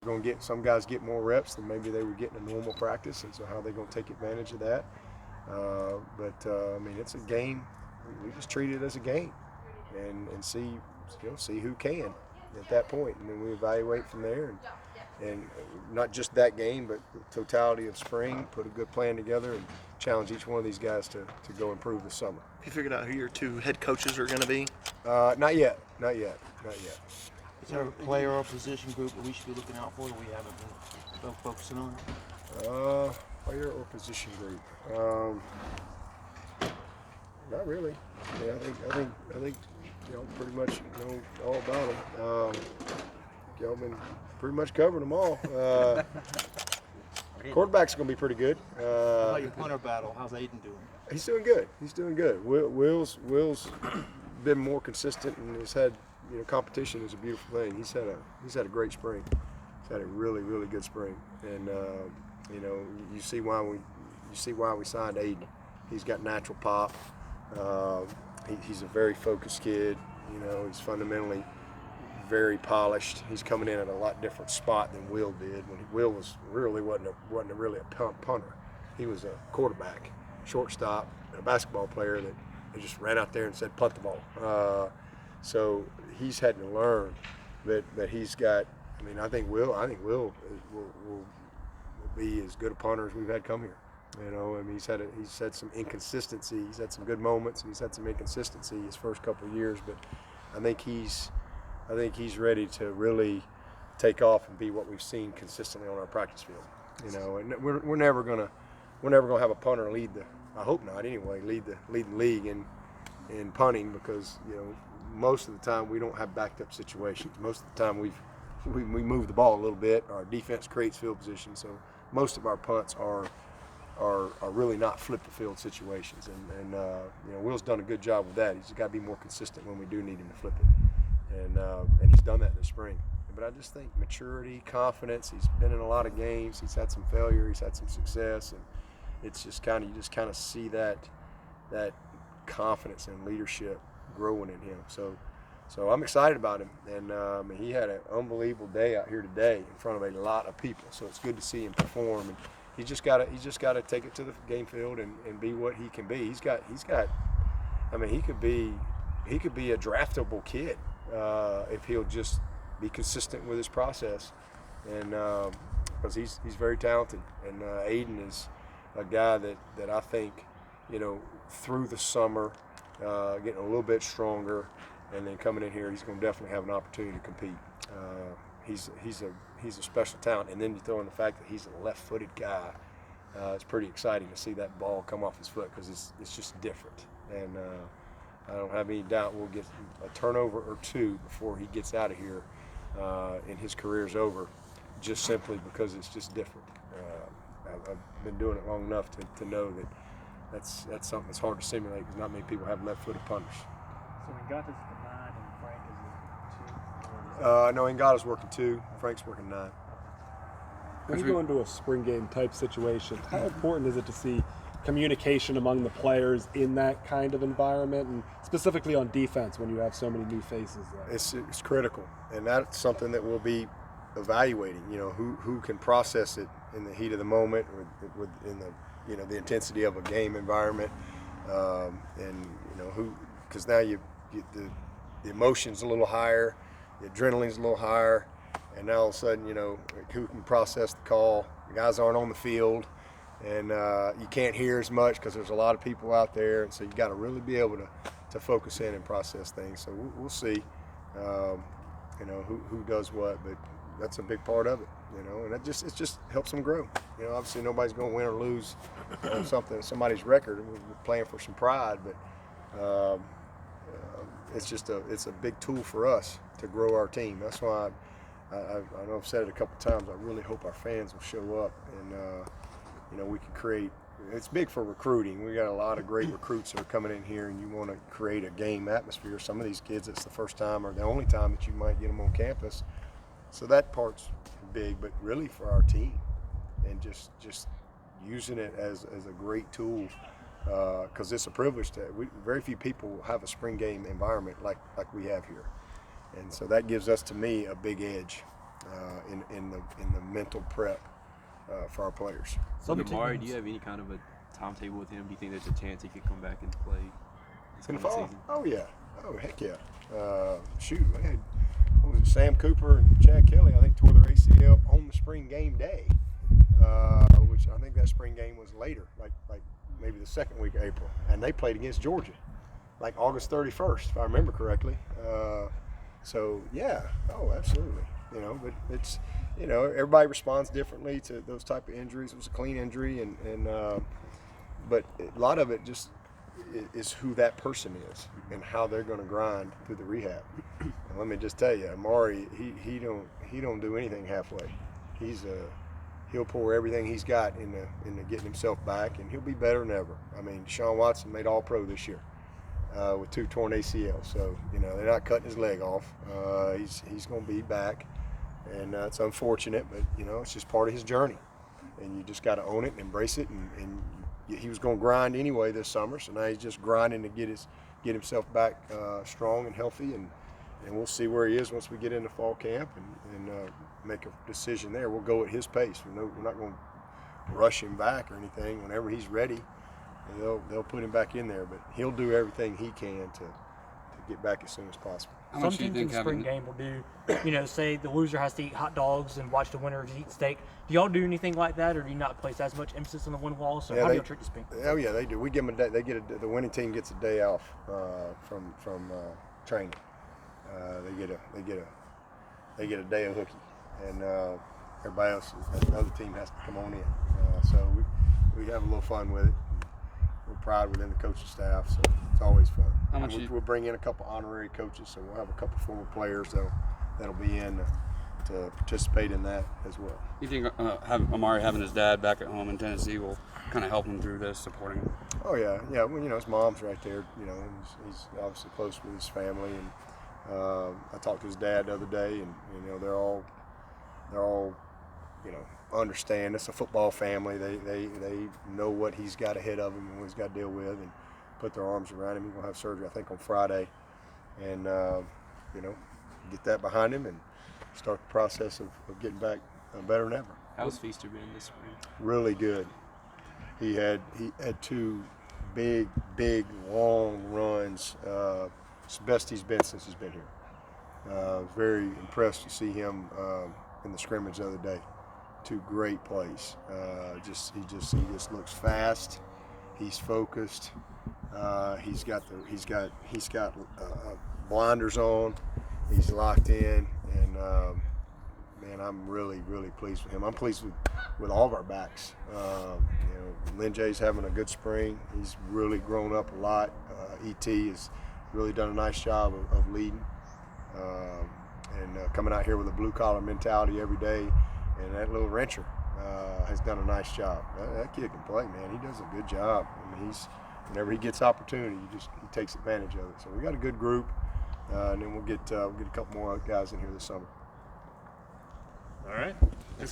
Going to get some guys get more reps than maybe they would get in a normal practice, and so how they're going to take advantage of that. I mean, it's a game. We just treat it as a game, and see who can at that point, and then we evaluate from there, and not just that game, but the totality of spring. Put a good plan together and challenge each one of these guys to go improve this summer. Have you figured out who your two head coaches are going to be? Not yet. Is there a player or position group that we should be looking out for that we haven't been focusing on? Player or position group? Not really. Yeah, I think y'all pretty much know all about them. Y'all been pretty much covering them all. Quarterback's going to be pretty good. How about your punter battle? How's Aiden doing? He's doing good. Will's been more consistent and has had, competition is a beautiful thing. He's had a great spring. He's had a really, really good spring, and you see why we signed Aiden. He's got natural pop. He's a very focused kid. He's fundamentally very polished. He's coming in at a lot different spot than Will did. When Will wasn't really a punter. He was a quarterback, shortstop, and a basketball player that just ran out there and said punt the ball. So he's had to learn that he's got. I mean, I think Will will be as good a punter as we've had come here. I mean, he's had some inconsistency. He's had some good moments, and he's had some inconsistency his first couple of years. But I think he's ready to really take off and be what we've seen consistently on our practice field. And we're never gonna have a punter lead the. I hope not anyway. Lead the league in punting, because most of the time we don't have backed up situations. Most of the time we move the ball a little bit. Our defense creates field position, so most of our punts are really not flip the field situations. And Will's done a good job with that. He's got to be more consistent when we do need him to flip it, and he's done that this spring. But I just think maturity, confidence. He's been in a lot of games. He's had some failure. He's had some success, and it's just kind of see that confidence and leadership growing in him. So I'm excited about him, and he had an unbelievable day out here today in front of a lot of people. So it's good to see him perform, and he's just got to take it to the game field and be what he can be. He's got. I mean, he could be a draftable kid if he'll just be consistent with his process, and because he's very talented, and Aiden is a guy that I think, through the summer, getting a little bit stronger, and then coming in here, he's going to definitely have an opportunity to compete. He's a special talent, and then you throw in the fact that he's a left-footed guy. It's pretty exciting to see that ball come off his foot, because it's just different, and I don't have any doubt we'll get a turnover or two before he gets out of here, and his career's over, just simply because it's just different. I've been doing it long enough to know that that's something that's hard to simulate, because not many people have left-footed punters. So Ngata's the 9 and Frank is the 2? No, Ngata's working 2. Frank's working 9. When you go into a spring game type situation, how important is it to see communication among the players in that kind of environment, and specifically on defense when you have so many new faces there? It's critical, and that's something that we'll be evaluating. Who can process it in the heat of the moment, in the intensity of a game environment, and who, because now the emotion's a little higher, the adrenaline's a little higher, and now all of a sudden who can process the call. The guys aren't on the field, and you can't hear as much because there's a lot of people out there, and so you got to really be able to focus in and process things. So we'll see who does what, but that's a big part of it, and it just helps them grow. Obviously nobody's going to win or lose on somebody's record. We're playing for some pride, but it's a big tool for us to grow our team. That's why I know I've said it a couple times. I really hope our fans will show up, and we can create. It's big for recruiting. We got a lot of great recruits that are coming in here, and you want to create a game atmosphere. Some of these kids, it's the first time or the only time that you might get them on campus. So that part's big, but really for our team, and just using it as a great tool, because it's a privilege very few people have a spring game environment like we have here, and so that gives us, to me, a big edge, in the mental prep for our players. So Amari, do you have any kind of a timetable with him? Do you think there's a chance he could come back and play this In the coming fall? season? Oh yeah. Oh heck yeah. Shoot, we had what was it, Sam Cooper and Chad Kelly, I think, tore their ACL on the spring game day, which I think that spring game was later, like maybe the second week of April, and they played against Georgia, like August 31st, if I remember correctly. So yeah, oh absolutely. You know, but it's, you know, everybody responds differently to those type of injuries. It was a clean injury, and but a lot of it just is who that person is and how they're going to grind through the rehab. And let me just tell you, Amari, he don't do anything halfway. He'll pour everything he's got into getting himself back, and he'll be better than ever. I mean, Deshaun Watson made All-Pro this year with 2 torn ACLs, so you know they're not cutting his leg off. He's going to be back, and it's unfortunate, but you know it's just part of his journey, and you just got to own it and embrace it. And he was going to grind anyway this summer, so now he's just grinding to get himself back strong and healthy, and we'll see where he is once we get into fall camp and make a decision there. We'll go at his pace. We're not going to rush him back or anything. Whenever he's ready, they'll put him back in there, but he'll do everything he can to get back as soon as possible. Some teams in the spring game will do, you know, say the loser has to eat hot dogs and watch the winner eat steak. Do y'all do anything like that, or do you not place as much emphasis on the win loss? So how do y'all treat the spring? Oh yeah, they do. We give them a day. They get the winning team gets a day off from training. They get a day of hooky, and everybody else, the other team has to come on in. So we have a little fun with it. We're proud within the coaching staff, so it's always fun. We'll bring in a couple honorary coaches, so we'll have a couple former players that'll be in to participate in that as well. You think Amari having his dad back at home in Tennessee will kind of help him through this, supporting him? Oh yeah. Well, you know, his mom's right there. You know, and he's obviously close with his family, and I talked to his dad the other day, and you know, they're all you know, understand it's a football family. They know what he's got ahead of him and what he's got to deal with, and put their arms around him. He's gonna have surgery, I think, on Friday, and you know, get that behind him and start the process of getting back better than ever. How's Feaster been this spring? Really good. He had 2 big long runs. It's the best he's been since he's been here. Very impressed to see him in the scrimmage the other day. 2 great plays. He just looks fast. He's focused. He's got blinders on. He's locked in, and man, I'm really pleased with him. I'm pleased with all of our backs. You know, Lynn Jay's having a good spring. He's really grown up a lot. ET has really done a nice job of leading and coming out here with a blue collar mentality every day. And that little Wrencher has done a nice job. That kid can play, man. He does a good job. I mean, whenever he gets opportunity, he takes advantage of it. So we got a good group, and then we'll get a couple more guys in here this summer. All right. Thanks,